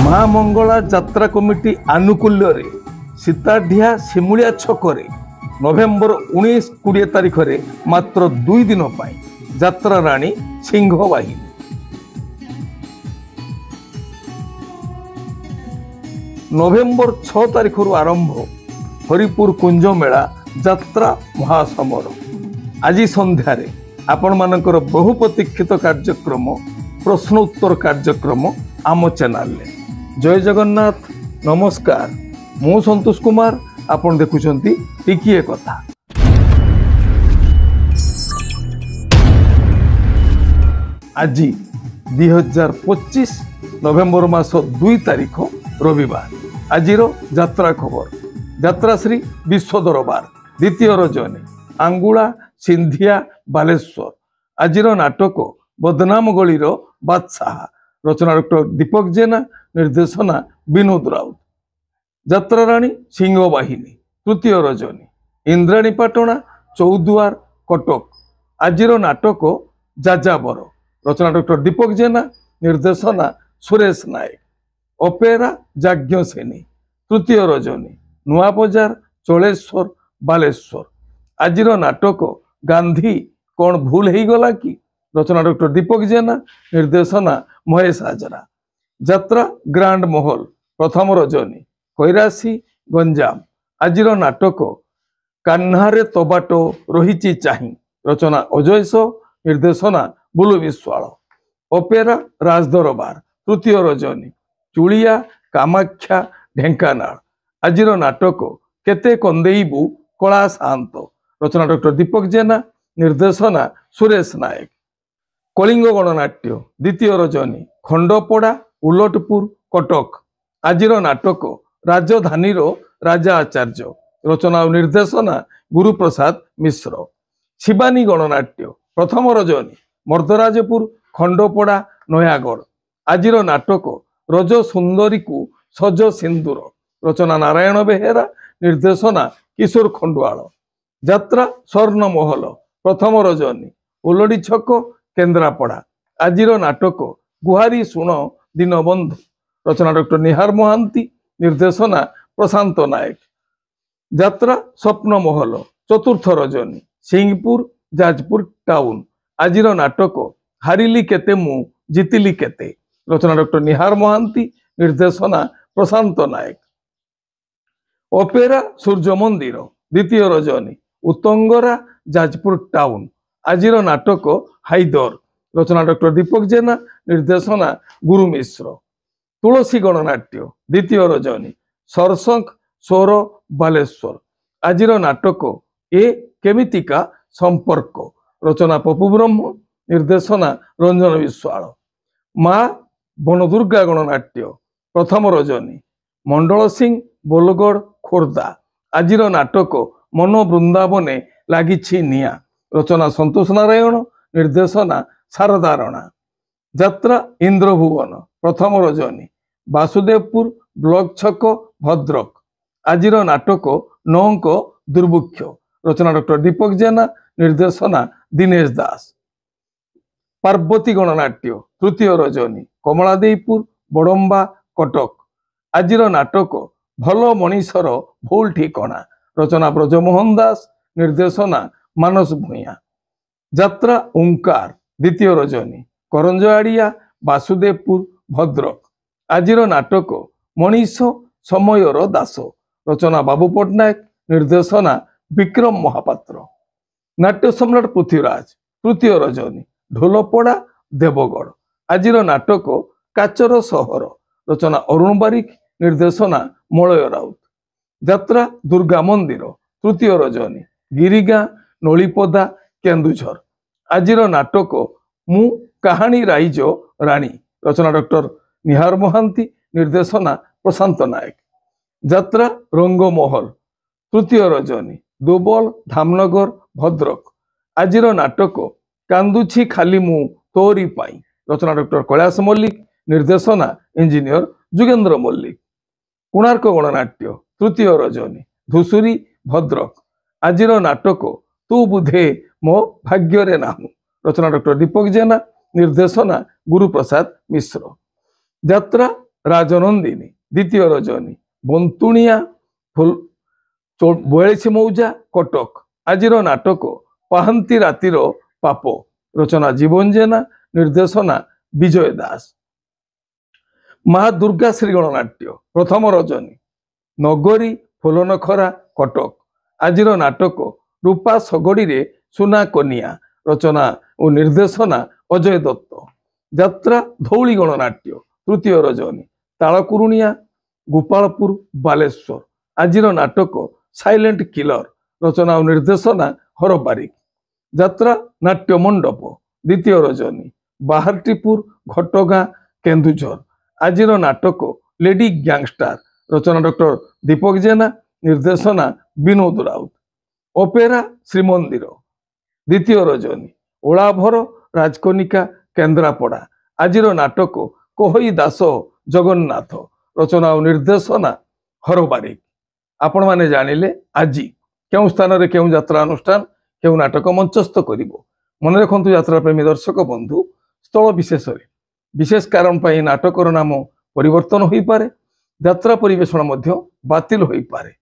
ମା ମଙ୍ଗଳା ଯାତ୍ରା କମିଟି ଆନୁକୂଲ୍ୟରେ ସୀତାଢିଆ ଶିମୁଳିଆ ଛକରେ ନଭେମ୍ବର 19-20 ତାରିଖରେ ମାତ୍ର 2 ଦିନ ପାଇଁ ଯାତ୍ରା ରାଣୀ ସିଂହ ବାହିନୀ। ନଭେମ୍ବର 6 ତାରିଖରୁ ଆରମ୍ଭ ହରିପୁର କୁଞ୍ଜ ମେଳା ଯାତ୍ରା ମହାସମର। ଆଜି ସନ୍ଧ୍ୟାରେ ଆପଣମାନଙ୍କର ବହୁ ପ୍ରତୀକ୍ଷିତ କାର୍ଯ୍ୟକ୍ରମ ପ୍ରଶ୍ନ ଉତ୍ତର କାର୍ଯ୍ୟକ୍ରମ ଆମ ଚ୍ୟାନେଲରେ। ଜୟ ଜଗନ୍ନାଥ, ନମସ୍କାର। ମୁଁ ସନ୍ତୋଷ କୁମାର, ଆପଣ ଦେଖୁଛନ୍ତି ଟିକିଏ କଥା। ଆଜି 2025 ନଭେମ୍ବର ମାସ 2 ତାରିଖ ରବିବାର। ଆଜିର ଯାତ୍ରା ଖବର। ଯାତ୍ରାଶ୍ରୀ ବିଶ୍ୱ ଦରବାର ଦ୍ୱିତୀୟ ରଜନୀ ଆଙ୍ଗୁଳା ସିନ୍ଧିଆ ବାଲେଶ୍ୱର। ଆଜିର ନାଟକ ବଦନାମ ଗଳିର ବାଦଶାହା। ରଚନା ଡକ୍ଟର ଦୀପକ ଜେନା, ନିର୍ଦ୍ଦେଶନା ବିନୋଦ ରାଉତ। ଯାତ୍ରାରାଣୀ ସିଂହ ବାହିନୀ ତୃତୀୟ ରଜନୀ ଇନ୍ଦ୍ରାଣୀ ପାଟଣା ଚୌଦୁଆର କଟକ। ଆଜିର ନାଟକ ଯାଯାବର। ରଚନା ଡକ୍ଟର ଦୀପକ ଜେନା, ନିର୍ଦ୍ଦେଶନା ସୁରେଶ ନାୟକ। ଅପେରା ଯାଜ୍ଞସେନୀ ତୃତୀୟ ରଜନୀ ନୂଆବଜାର ଚଳେଶ୍ୱର ବାଲେଶ୍ୱର। ଆଜିର ନାଟକ ଗାନ୍ଧୀ କଣ ଭୁଲ ହେଇଗଲା କି? ରଚନା ଡକ୍ଟର ଦୀପକ ଜେନା, ନିର୍ଦ୍ଦେଶନା ମହେଶ ହାଜରା। ଯାତ୍ରା ଗ୍ରାଣ୍ଡ ମହଲ ପ୍ରଥମ ରଜନୀ କୈରାସି ଗଞ୍ଜାମ। ଆଜିର ନାଟକ କାହ୍ନାରେ ତବାଟ ରହିଛି ଚାହିଁ। ରଚନା ଅଜୟ, ନିର୍ଦ୍ଦେଶନା ବୁଲୁ ବିଶ୍ୱାଳ। ଅପେରା ରାଜଦରବାର ତୃତୀୟ ରଜନୀ ଚୁଳିଆ କାମାକ୍ଷା ଢେଙ୍କାନାଳ। ଆଜିର ନାଟକ କେତେ କନ୍ଦେଇବୁ କଳା ସାଆନ୍ତ। ରଚନା ଡକ୍ଟର ଦୀପକ ଜେନା, ନିର୍ଦ୍ଦେଶନା ସୁରେଶ ନାୟକ। କଳିଙ୍ଗ ଗଣନାଟ୍ୟ ଦ୍ୱିତୀୟ ରଜନୀ ଖଣ୍ଡପଡ଼ା ଉଲଟପୁର କଟକ। ଆଜିର ନାଟକ ରାଜଧାନୀର ରାଜା ଆଚାର୍ଯ୍ୟ। ରଚନା ଓ ନିର୍ଦ୍ଦେଶନା ଗୁରୁପ୍ରସାଦ ମିଶ୍ର। ଶିବାନୀ ଗଣନାଟ୍ୟ ପ୍ରଥମ ରଜନୀ ମର୍ଦ୍ଦରାଜପୁର ଖଣ୍ଡପଡ଼ା ନୟାଗଡ଼। ଆଜିର ନାଟକ ରଜ ସୁନ୍ଦରୀକୁ ସଜ ସିନ୍ଦୁର। ରଚନା ନାରାୟଣ ବେହେରା, ନିର୍ଦ୍ଦେଶନା କିଶୋର ଖଣ୍ଡୁଆଳ। ଯାତ୍ରା ସ୍ୱର୍ଣ୍ଣମହଲ ପ୍ରଥମ ରଜନୀ ଓଲଡି ଛକ କେନ୍ଦ୍ରାପଡ଼ା। ଆଜିର ନାଟକ ଗୁହାରି ଶୁଣ ଦୀନବନ୍ଧୁ। ରଚନା ଡକ୍ଟର ନିହାର ମହାନ୍ତି, ନିର୍ଦ୍ଦେଶନା ପ୍ରଶାନ୍ତ ନାୟକ। ଯାତ୍ରା ସ୍ୱପ୍ନମହଲ ଚତୁର୍ଥ ରଜନୀ ସିଂହପୁର ଯାଜପୁର ଟାଉନ। ଆଜିର ନାଟକ ହାରିଲି କେତେ ମୁଁ ଜିତିଲି କେତେ। ରଚନା ଡକ୍ଟର ନିହାର ମହାନ୍ତି, ନିର୍ଦ୍ଦେଶନା ପ୍ରଶାନ୍ତ ନାୟକ। ଅପେରା ସୂର୍ଯ୍ୟ ମନ୍ଦିର ଦ୍ୱିତୀୟ ରଜନୀ ଉତ୍ତଙ୍ଗରା ଯାଜପୁର ଟାଉନ। ଆଜିର ନାଟକ ହାଇଦର। ରଚନା ଡକ୍ଟର ଦୀପକ ଜେନା, ନିର୍ଦ୍ଦେଶନା ଗୁରୁ ମିଶ୍ର। ତୁଳସୀ ଗଣନାଟ୍ୟ ଦ୍ୱିତୀୟ ରଜନୀ ସରସଙ୍ଗ ସୋର ବାଲେଶ୍ୱର। ଆଜିର ନାଟକ ଏ କେମିତିକା ସମ୍ପର୍କ। ରଚନା ପପୁ ବ୍ରହ୍ମ, ନିର୍ଦ୍ଦେଶନା ରଞ୍ଜନ ବିଶ୍ୱାଳ। ମା ବନଦୁର୍ଗା ଗଣନାଟ୍ୟ ପ୍ରଥମ ରଜନୀ ମଣ୍ଡଳ ସିଂ ବୋଲଗଡ଼ ଖୋର୍ଦ୍ଧା। ଆଜିର ନାଟକ ମନ ବୃନ୍ଦାବନେ ଲାଗିଛି ନିଆଁ। ରଚନା ସନ୍ତୋଷ ନାରାୟଣ, ନିର୍ଦ୍ଦେଶନା ଶାରଦା ରଣା। ଯାତ୍ରା ଇନ୍ଦ୍ରଭୁବନ ପ୍ରଥମ ରଜନୀ ବାସୁଦେବପୁର ବ୍ଲକ ଛକ ଭଦ୍ରକ। ଆଜିର ନାଟକ ନଅଙ୍କ ଦୁର୍ଭିକ୍ଷ। ରଚନା ଡକ୍ଟର ଦୀପକ ଜେନା, ନିର୍ଦ୍ଦେଶନା ଦିନେଶ ଦାସ। ପାର୍ବତୀ ଗଣନାଟ୍ୟ ତୃତୀୟ ରଜନୀ କମଳାଦେଇପୁର ବଡମ୍ବା କଟକ। ଆଜିର ନାଟକ ଭଲ ମଣିଷର ଭୁଲ ଠିକଣା। ରଚନା ବ୍ରଜମୋହନ ଦାସ, ନିର୍ଦ୍ଦେଶନା ମାନସ ଭୂୟାଁ। ଯାତ୍ରା ଓଙ୍କାର ଦ୍ୱିତୀୟ ରଜନୀ କରଞ୍ଜଆଡ଼ିଆ ବାସୁଦେବପୁର ଭଦ୍ରକ। ଆଜିର ନାଟକ ମଣିଷ ସମୟର ଦାସ। ରଚନା ବାବୁ ପଟ୍ଟନାୟକ, ନିର୍ଦ୍ଦେଶନା ବିକ୍ରମ ମହାପାତ୍ର। ନାଟ୍ୟ ସମ୍ରାଟ ପୃଥ୍ୱୀରାଜ ତୃତୀୟ ରଜନୀ ଢୋଲପଡ଼ା ଦେବଗଡ଼। ଆଜିର ନାଟକ କାଚର ସହର। ରଚନା ଅରୁଣ ବାରିକ, ନିର୍ଦ୍ଦେଶନା ମଳୟ ରାଉତ। ଯାତ୍ରା ଦୁର୍ଗା ମନ୍ଦିର ତୃତୀୟ ରଜନୀ ଗିରିଗାଁ ନଳିପଦା କେନ୍ଦୁଝର। ଆଜିର ନାଟକ ମୁଁ କାହାଣୀ ରାଇଜ ରାଣୀ। ରଚନା ଡକ୍ଟର ନିହାର ମହାନ୍ତି, ନିର୍ଦ୍ଦେଶନା ପ୍ରଶାନ୍ତ ନାୟକ। ଯାତ୍ରା ରଙ୍ଗମହଲ ତୃତୀୟ ରଜନୀ ଦୋବଲ ଧାମନଗର ଭଦ୍ରକ। ଆଜିର ନାଟକ କାନ୍ଦୁଛି ଖାଲି ମୁଁ ତୋରି ପାଇଁ। ରଚନା ଡକ୍ଟର କୈଳାସ ମଲ୍ଲିକ, ନିର୍ଦ୍ଦେଶନା ଇଞ୍ଜିନିୟର ଯୁଗେନ୍ଦ୍ର ମଲ୍ଲିକ। କୋଣାର୍କ ଗଣନାଟ୍ୟ ତୃତୀୟ ରଜନୀ ଧୂସୁରୀ ଭଦ୍ରକ। ଆଜିର ନାଟକ ତୁ ବୁଧେ ମୋ ଭାଗ୍ୟରେ ନାହୁଁ। ରଚନା ଡକ୍ଟର ଦୀପକ ଜେନା, ନିର୍ଦ୍ଦେଶନା ଗୁରୁପ୍ରସାଦ ମିଶ୍ର। ଯାତ୍ରା ରାଜନନ୍ଦିନୀ ଦ୍ୱିତୀୟ ରଜନୀ ବନ୍ତୁଣିଆ 42 ମୌଜା କଟକ। ଆଜିର ନାଟକ ପାହାନ୍ତି ରାତିର ପାପ। ରଚନା ଜୀବନ ଜେନା, ନିର୍ଦ୍ଦେଶନା ବିଜୟ ଦାସ। ମା ଦୁର୍ଗା ଶ୍ରୀଗଣ ନାଟ୍ୟ ପ୍ରଥମ ରଜନୀ ନଗରୀ ଫୁଲନଖରା କଟକ। ଆଜିର ନାଟକ ରୂପା ଶଗଡ଼ିରେ ସୁନା କନିଆ। ରଚନା ଓ ନିର୍ଦ୍ଦେଶନା ଅଜୟ ଦତ୍ତ। ଯାତ୍ରା ଧଉଳି ଗଣନାଟ୍ୟ ତୃତୀୟ ରଜନୀ ତାଳକୁରୁଣିଆ ଗୋପାଳପୁର ବାଲେଶ୍ୱର। ଆଜିର ନାଟକ ସାଇଲେଣ୍ଟ କିଲର। ରଚନା ଓ ନିର୍ଦ୍ଦେଶନା ହର ବାରିକ। ଯାତ୍ରା ନାଟ୍ୟ ମଣ୍ଡପ ଦ୍ୱିତୀୟ ରଜନୀ ବାହାରଟିପୁର ଘଟଗାଁ କେନ୍ଦୁଝର। ଆଜିର ନାଟକ ଲେଡି ଗ୍ୟାଙ୍ଗଷ୍ଟାର। ରଚନା ଡକ୍ଟର ଦୀପକ ଜେନା, ନିର୍ଦ୍ଦେଶନା ବିନୋଦ ରାଉତ। ଅପେରା ଶ୍ରୀମନ୍ଦିର ଦ୍ୱିତୀୟ ରଜନୀ ଓଳାଭର ରାଜକନିକା କେନ୍ଦ୍ରାପଡ଼ା। ଆଜିର ନାଟକ କୋହଇ ଦାସ ଜଗନ୍ନାଥ। ରଚନା ଓ ନିର୍ଦ୍ଦେଶନା ହର ବାରିକ। ଆପଣମାନେ ଜାଣିଲେ ଆଜି କେଉଁ ସ୍ଥାନରେ କେଉଁ ଯାତ୍ରା ଅନୁଷ୍ଠାନ କେଉଁ ନାଟକ ମଞ୍ଚସ୍ଥ କରିବ। ମନେ ରଖନ୍ତୁ ଯାତ୍ରାପ୍ରେମୀ ଦର୍ଶକ ବନ୍ଧୁ, ସ୍ଥଳ ବିଶେଷରେ ବିଶେଷ କାରଣ ପାଇଁ ନାଟକର ନାମ ପରିବର୍ତ୍ତନ ହୋଇପାରେ, ଯାତ୍ରା ପରିବେଷଣ ମଧ୍ୟ ବାତିଲ ହୋଇପାରେ।